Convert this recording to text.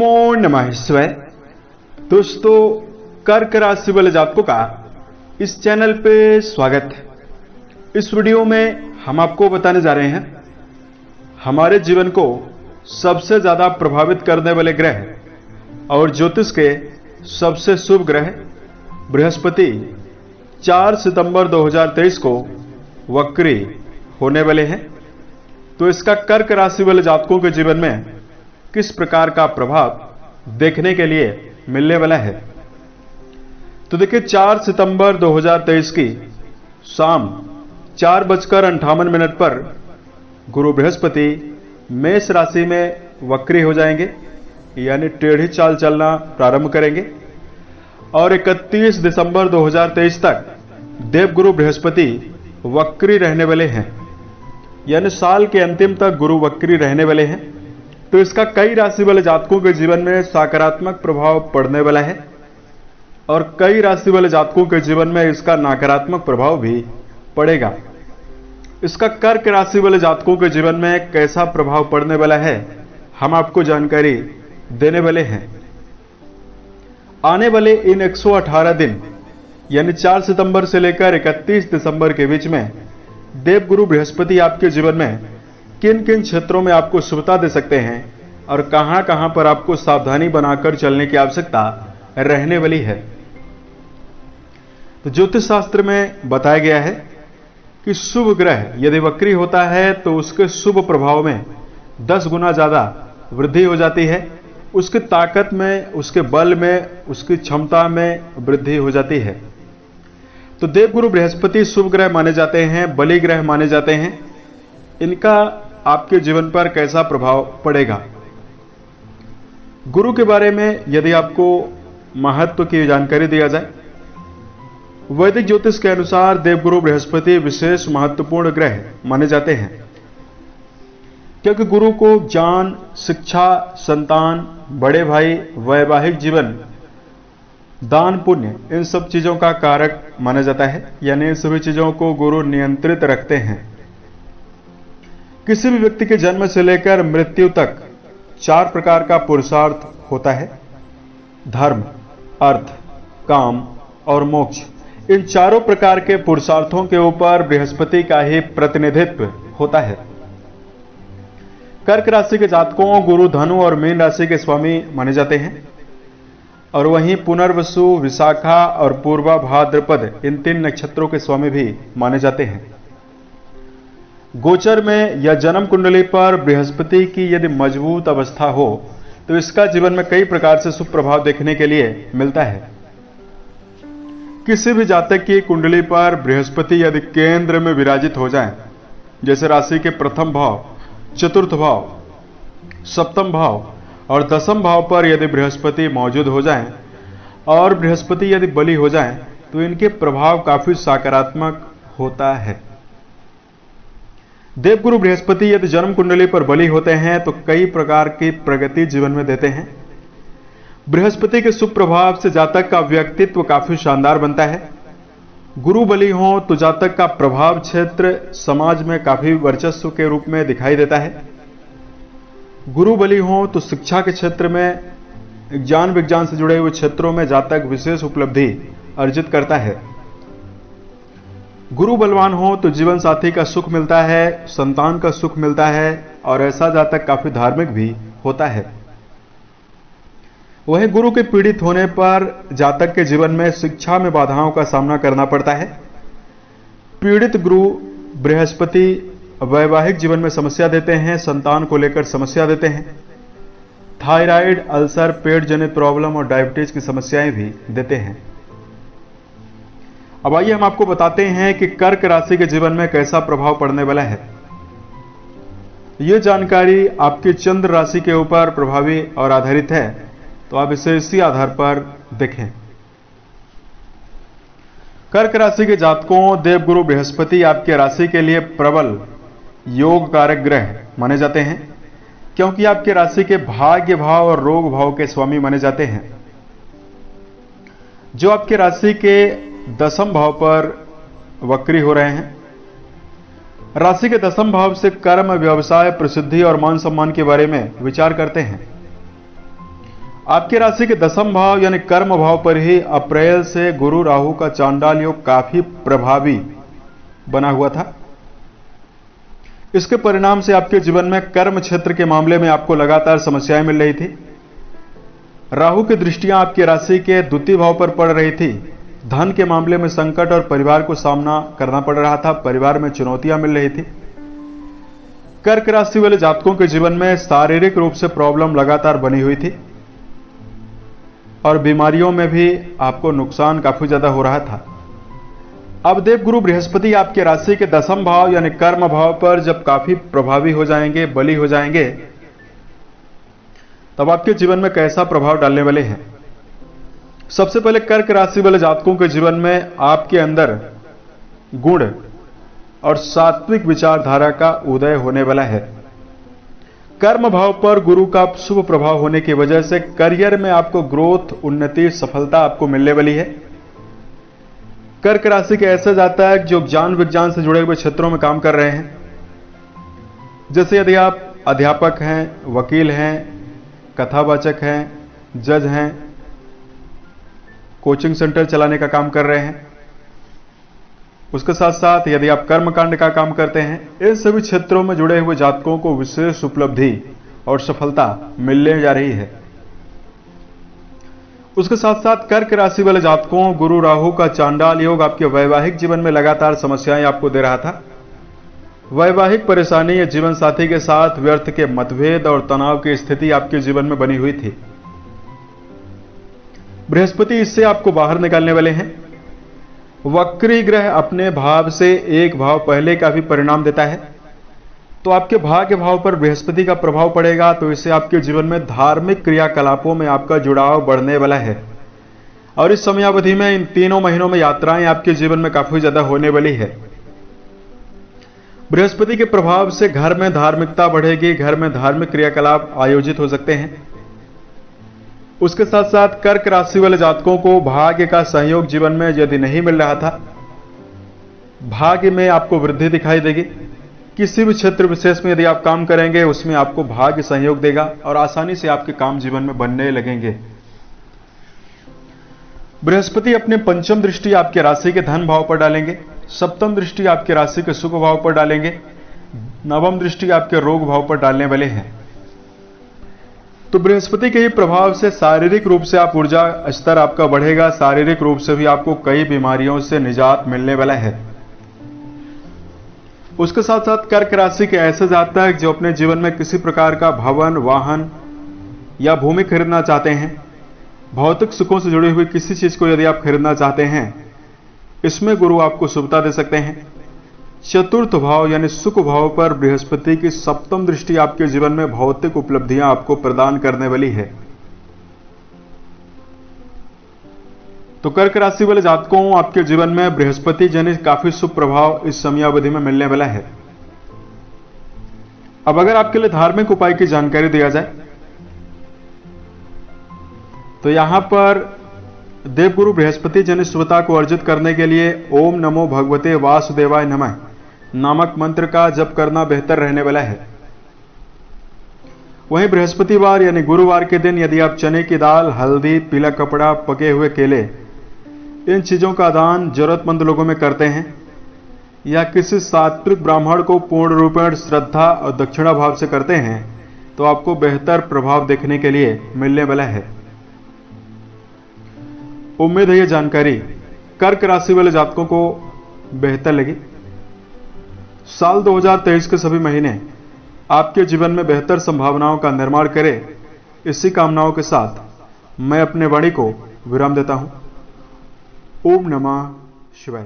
नमो नमः शिवाय। दोस्तों, कर्क राशि वाले जातकों का इस चैनल पे स्वागत है। इस वीडियो में हम आपको बताने जा रहे हैं हमारे जीवन को सबसे ज्यादा प्रभावित करने वाले ग्रह और ज्योतिष के सबसे शुभ ग्रह बृहस्पति 4 सितंबर 2023 को वक्री होने वाले हैं। तो इसका कर्क राशि वाले जातकों के जीवन में किस प्रकार का प्रभाव देखने के लिए मिलने वाला है। तो देखिए, 4 सितंबर 2023 की शाम 4:58 पर गुरु बृहस्पति मेष राशि में वक्री हो जाएंगे, यानी टेढ़ी चाल चलना प्रारंभ करेंगे और 31 दिसंबर 2023 तक देवगुरु बृहस्पति वक्री रहने वाले हैं, यानी साल के अंतिम तक गुरु वक्री रहने वाले हैं। तो इसका कई राशि वाले जातकों के जीवन में सकारात्मक प्रभाव पड़ने वाला है और कई राशि वाले जातकों के जीवन में इसका नकारात्मक प्रभाव भी पड़ेगा। इसका कर्क राशि वाले जातकों के जीवन में कैसा प्रभाव पड़ने वाला है, हम आपको जानकारी देने वाले हैं। आने वाले इन 118 दिन यानी 4 सितंबर से लेकर 31 दिसंबर के बीच में देवगुरु बृहस्पति आपके जीवन में किन किन क्षेत्रों में आपको शुभता दे सकते हैं और कहां कहां पर आपको सावधानी बनाकर चलने की आवश्यकता रहने वाली है। तो ज्योतिष शास्त्र में बताया गया है कि शुभ ग्रह यदि वक्री होता है तो उसके शुभ प्रभाव में 10 गुना ज्यादा वृद्धि हो जाती है, उसकी ताकत में, उसके बल में, उसकी क्षमता में वृद्धि हो जाती है। तो देवगुरु बृहस्पति शुभ ग्रह माने जाते हैं, बली ग्रह माने जाते हैं। इनका आपके जीवन पर कैसा प्रभाव पड़ेगा। गुरु के बारे में यदि आपको महत्व की जानकारी दिया जाए, वैदिक ज्योतिष के अनुसार देवगुरु बृहस्पति विशेष महत्वपूर्ण ग्रह माने जाते हैं, क्योंकि गुरु को ज्ञान, शिक्षा, संतान, बड़े भाई, वैवाहिक जीवन, दान, पुण्य, इन सब चीजों का कारक माना जाता है, यानी इन सभी चीजों को गुरु नियंत्रित रखते हैं। किसी भी व्यक्ति के जन्म से लेकर मृत्यु तक 4 प्रकार का पुरुषार्थ होता है: धर्म, अर्थ, काम और मोक्ष। इन चारों प्रकार के पुरुषार्थों के ऊपर बृहस्पति का ही प्रतिनिधित्व होता है। कर्क राशि के जातकों गुरु धनु और मीन राशि के स्वामी माने जाते हैं और वहीं पुनर्वसु, विशाखा और पूर्वा भाद्रपद इन 3 नक्षत्रों के स्वामी भी माने जाते हैं। गोचर में या जन्म कुंडली पर बृहस्पति की यदि मजबूत अवस्था हो तो इसका जीवन में कई प्रकार से शुभ प्रभाव देखने के लिए मिलता है। किसी भी जातक की कुंडली पर बृहस्पति यदि केंद्र में विराजित हो जाए, जैसे राशि के प्रथम भाव, चतुर्थ भाव, सप्तम भाव और दसम भाव पर यदि बृहस्पति मौजूद हो जाएं और बृहस्पति यदि बली हो जाएं तो इनके प्रभाव काफी सकारात्मक होता है। देवगुरु बृहस्पति यदि जन्म कुंडली पर बली होते हैं तो कई प्रकार की प्रगति जीवन में देते हैं। बृहस्पति के शुभ प्रभाव से जातक का व्यक्तित्व काफी शानदार बनता है। गुरु बली हो तो जातक का प्रभाव क्षेत्र समाज में काफी वर्चस्व के रूप में दिखाई देता है। गुरु बली हो तो शिक्षा के क्षेत्र में, ज्ञान विज्ञान से जुड़े हुए क्षेत्रों में जातक विशेष उपलब्धि अर्जित करता है। गुरु बलवान हो तो जीवन साथी का सुख मिलता है, संतान का सुख मिलता है और ऐसा जातक काफी धार्मिक भी होता है। वहीं गुरु के पीड़ित होने पर जातक के जीवन में शिक्षा में बाधाओं का सामना करना पड़ता है। पीड़ित गुरु बृहस्पति वैवाहिक जीवन में समस्या देते हैं, संतान को लेकर समस्या देते हैं। थायराइड, अल्सर, पेट जनित प्रॉब्लम और डायबिटीज की समस्याएं भी देते हैं। अब आइए हम आपको बताते हैं कि कर्क राशि के जीवन में कैसा प्रभाव पड़ने वाला है। यह जानकारी आपकी चंद्र राशि के ऊपर प्रभावी और आधारित है, तो आप इसे इसी आधार पर देखें। कर्क राशि के जातकों देवगुरु बृहस्पति आपके राशि के लिए प्रबल योग कारक ग्रह माने जाते हैं, क्योंकि आपके राशि के भाग्य भाव और रोग भाव के स्वामी माने जाते हैं, जो आपके राशि के 10वें भाव पर वक्री हो रहे हैं। राशि के 10वें भाव से कर्म, व्यवसाय, प्रसिद्धि और मान सम्मान के बारे में विचार करते हैं। आपकी राशि के दसम भाव यानी कर्म भाव पर ही अप्रैल से गुरु राहु का चांडाल योग काफी प्रभावी बना हुआ था। इसके परिणाम से आपके जीवन में कर्म क्षेत्र के मामले में आपको लगातार समस्याएं मिल रही थी। राहु की दृष्टियां आपकी राशि के द्वितीय भाव पर पड़ रही थी। धन के मामले में संकट और परिवार को सामना करना पड़ रहा था। परिवार में चुनौतियां मिल रही थी। कर्क राशि वाले जातकों के जीवन में शारीरिक रूप से प्रॉब्लम लगातार बनी हुई थी और बीमारियों में भी आपको नुकसान काफी ज्यादा हो रहा था। अब देवगुरु बृहस्पति आपके राशि के दसम भाव यानी कर्म भाव पर जब काफी प्रभावी हो जाएंगे, बली हो जाएंगे, तब आपके जीवन में कैसा प्रभाव डालने वाले हैं। सबसे पहले कर्क राशि वाले जातकों के जीवन में आपके अंदर गुण और सात्विक विचारधारा का उदय होने वाला है। कर्म भाव पर गुरु का शुभ प्रभाव होने की वजह से करियर में आपको ग्रोथ, उन्नति, सफलता आपको मिलने वाली है। कर्क राशि के ऐसे जाता है जो ज्ञान विज्ञान से जुड़े हुए क्षेत्रों में काम कर रहे हैं, जैसे यदि आप अध्यापक हैं, वकील हैं, कथावाचक हैं, जज हैं, कोचिंग सेंटर चलाने का काम कर रहे हैं, उसके साथ साथ यदि आप कर्मकांड का काम करते हैं, इन सभी क्षेत्रों में जुड़े हुए जातकों को विशेष उपलब्धि और सफलता मिलने जा रही है। उसके साथ साथ कर्क राशि वाले जातकों, गुरु राहु का चांडाल योग आपके वैवाहिक जीवन में लगातार समस्याएं आपको दे रहा था। वैवाहिक परेशानी या जीवन साथी के साथ व्यर्थ के मतभेद और तनाव की स्थिति आपके जीवन में बनी हुई थी। बृहस्पति इससे आपको बाहर निकालने वाले हैं। वक्री ग्रह अपने भाव से एक भाव पहले का भी परिणाम देता है, तो आपके भाग्य भाव पर बृहस्पति का प्रभाव पड़ेगा, तो इससे आपके जीवन में धार्मिक क्रियाकलापों में आपका जुड़ाव बढ़ने वाला है। और इस समयावधि में इन तीनों महीनों में यात्राएं आपके जीवन में काफी ज्यादा होने वाली है। बृहस्पति के प्रभाव से घर में धार्मिकता बढ़ेगी, घर में धार्मिक क्रियाकलाप आयोजित हो सकते हैं। उसके साथ साथ कर्क राशि वाले जातकों को भाग्य का सहयोग जीवन में यदि नहीं मिल रहा था, भाग्य में आपको वृद्धि दिखाई देगी। किसी भी क्षेत्र विशेष में यदि आप काम करेंगे, उसमें आपको भाग्य सहयोग देगा और आसानी से आपके काम जीवन में बनने लगेंगे। बृहस्पति अपने पंचम दृष्टि आपके राशि के धन भाव पर डालेंगे, सप्तम दृष्टि आपके राशि के सुख भाव पर डालेंगे, नवम दृष्टि आपके रोग भाव पर डालने वाले हैं। तो बृहस्पति के ही प्रभाव से शारीरिक रूप से आप ऊर्जा स्तर आपका बढ़ेगा, शारीरिक रूप से भी आपको कई बीमारियों से निजात मिलने वाला है। उसके साथ साथ कर्क राशि के ऐसे जातक जो अपने जीवन में किसी प्रकार का भवन, वाहन या भूमि खरीदना चाहते हैं, भौतिक सुखों से जुड़ी हुई किसी चीज को यदि आप खरीदना चाहते हैं, इसमें गुरु आपको शुभता दे सकते हैं। चतुर्थ भाव यानी सुख भाव पर बृहस्पति की सप्तम दृष्टि आपके जीवन में भौतिक उपलब्धियां आपको प्रदान करने वाली है। तो कर्क राशि वाले जातकों, आपके जीवन में बृहस्पति जनित काफी शुभ प्रभाव इस समयावधि में मिलने वाला है। अब अगर आपके लिए धार्मिक उपाय की जानकारी दिया जाए, तो यहां पर देवगुरु बृहस्पति जनित शुभता को अर्जित करने के लिए ओम नमो भगवते वासुदेवाय नमः नामक मंत्र का जप करना बेहतर रहने वाला है। वहीं बृहस्पतिवार यानी गुरुवार के दिन यदि आप चने की दाल, हल्दी, पीला कपड़ा, पके हुए केले, इन चीजों का दान जरूरतमंद लोगों में करते हैं या किसी सात्विक ब्राह्मण को पूर्ण रूपेण श्रद्धा और दक्षिणा भाव से करते हैं, तो आपको बेहतर प्रभाव देखने के लिए मिलने वाला है। उम्मीद है यह जानकारी कर्क राशि वाले जातकों को बेहतर लगी। साल 2023 के सभी महीने आपके जीवन में बेहतर संभावनाओं का निर्माण करे, इसी कामनाओं के साथ मैं अपने वाणी को विराम देता हूं। ओम नमः शिवाय।